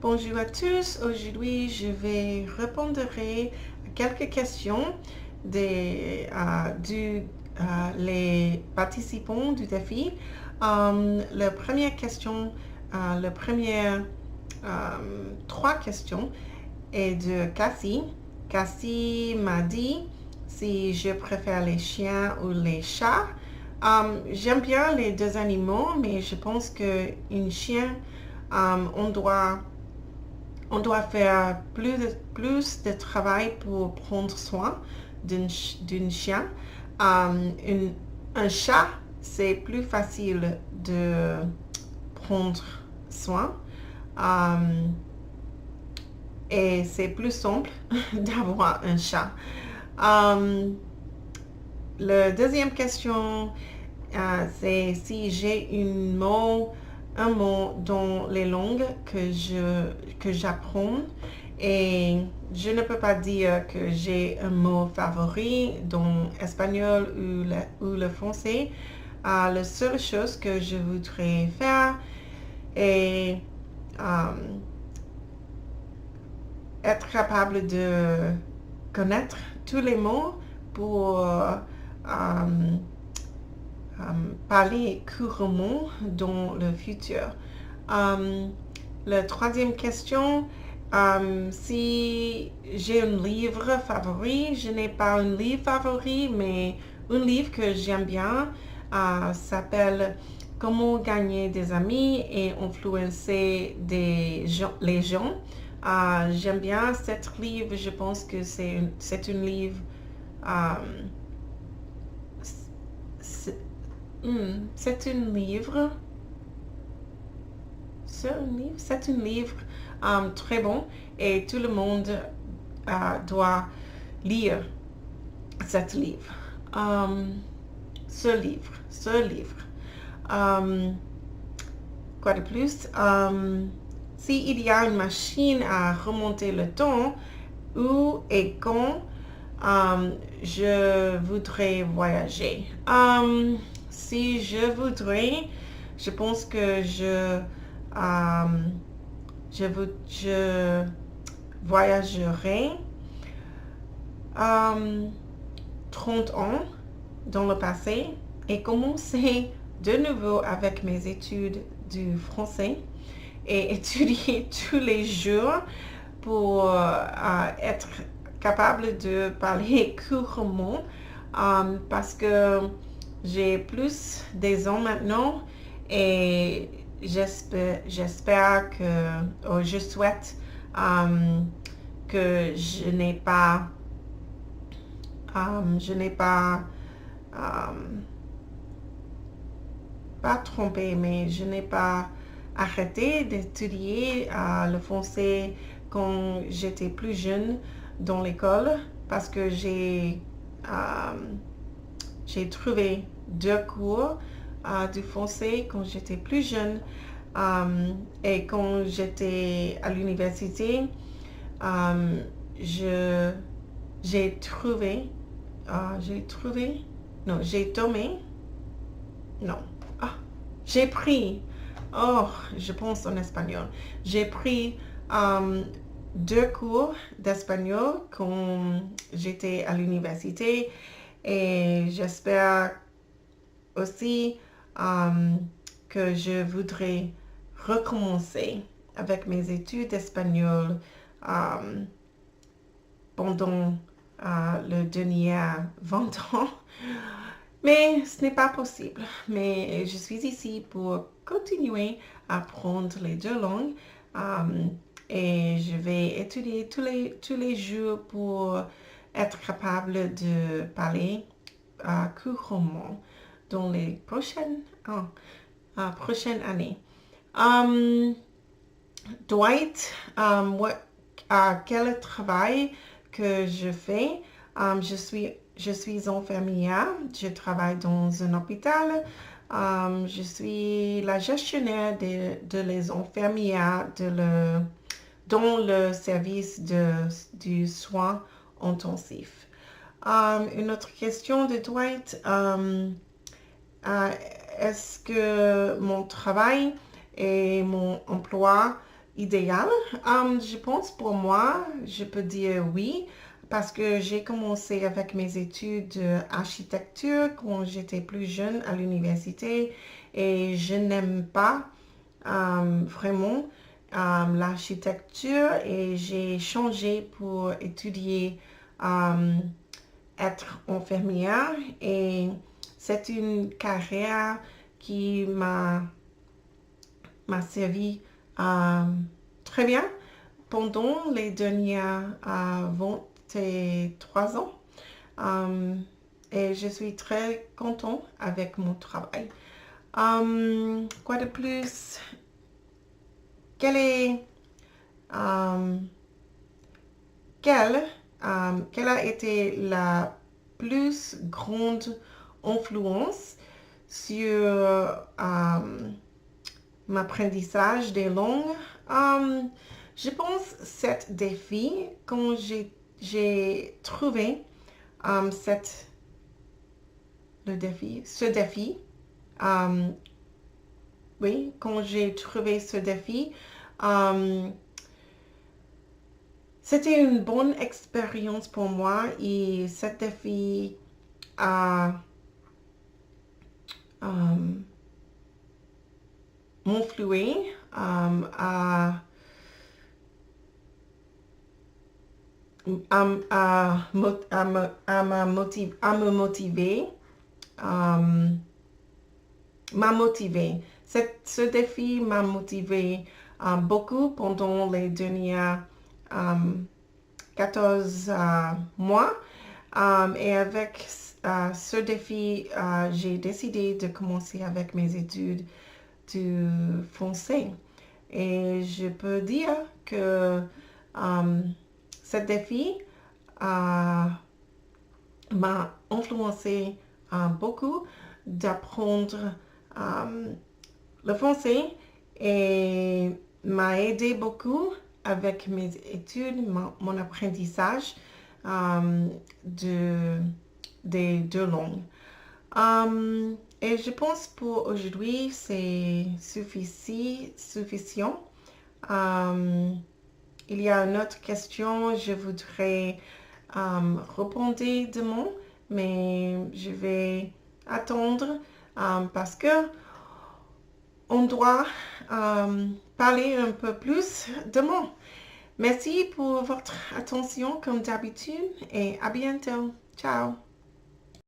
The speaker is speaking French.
Bonjour à tous. Aujourd'hui, je vais répondre à quelques questions les participants du défi. La première question, la première trois questions est de Cassie. Cassie m'a dit si je préfère les chiens ou les chats. J'aime bien les deux animaux, mais je pense qu'un chien, on doit faire plus de travail pour prendre soin d'un chien. Un chat, c'est plus facile de prendre soin et c'est plus simple d'avoir un chat. La deuxième question, c'est si j'ai un mot dans les langues que j'apprends, et je ne peux pas dire que j'ai un mot favori dans l'espagnol ou le français. La seule chose que je voudrais faire est être capable de connaître tous les mots pour parler couramment dans le futur. La troisième question, si j'ai un livre favori, je n'ai pas un livre favori, mais un livre que j'aime bien s'appelle Comment gagner des amis et influencer les gens. J'aime bien cet livre, je pense que c'est un livre c'est un livre très bon et tout le monde doit lire ce livre. Ce livre. Quoi de plus? S'il y a une machine à remonter le temps, où et quand je voudrais voyager? Si je voudrais, je pense que je voyagerai 30 ans dans le passé et commencer de nouveau avec mes études du français et étudier tous les jours pour être capable de parler couramment parce que j'ai plus des ans maintenant et j'espère que, je souhaite que je n'ai pas trompé, mais je n'ai pas arrêté d'étudier le français quand j'étais plus jeune dans l'école parce que j'ai trouvé 2 cours du français quand j'étais plus jeune et quand j'étais à l'université, j'ai pris, je pense en espagnol, j'ai pris 2 cours d'espagnol quand j'étais à l'université et j'espère aussi que je voudrais recommencer avec mes études d'espagnol pendant le dernier 20 ans. Mais ce n'est pas possible. Mais je suis ici pour continuer à apprendre les 2 langues et je vais étudier tous les jours pour être capable de parler couramment dans les prochaines années. Dwight, quel travail que je fais? Je suis infirmière, je travaille dans un hôpital. Je suis la gestionnaire de les infirmières dans le service du soin intensif. Une autre question de Dwight. Est-ce que mon travail et mon emploi idéal? Je pense pour moi, je peux dire oui, parce que j'ai commencé avec mes études d'architecture quand j'étais plus jeune à l'université et je n'aime pas vraiment l'architecture et j'ai changé pour étudier être infirmière et c'est une carrière qui m'a servi très bien pendant les dernières 23 ans. Et je suis très content avec mon travail. Quoi de plus? Quelle est quelle a été la plus grande influence sur mon apprentissage des langues? Je pense cet défi quand j'ai trouvé ce défi. Oui, quand j'ai trouvé ce défi, c'était une bonne expérience pour moi et cet défi a m'influé, me motiver. M'a motivé. Ce défi m'a motivé beaucoup pendant les dernières 14 mois. Et avec ce défi, j'ai décidé de commencer avec mes études de français. Et je peux dire que ce défi m'a influencé beaucoup d'apprendre le français et m'a aidé beaucoup avec mes études, mon apprentissage des deux langues. Et je pense pour aujourd'hui, c'est suffisant. Il y a une autre question, je voudrais répondre demain, mais je vais attendre parce que on doit parler un peu plus demain. Merci pour votre attention comme d'habitude et à bientôt. Ciao.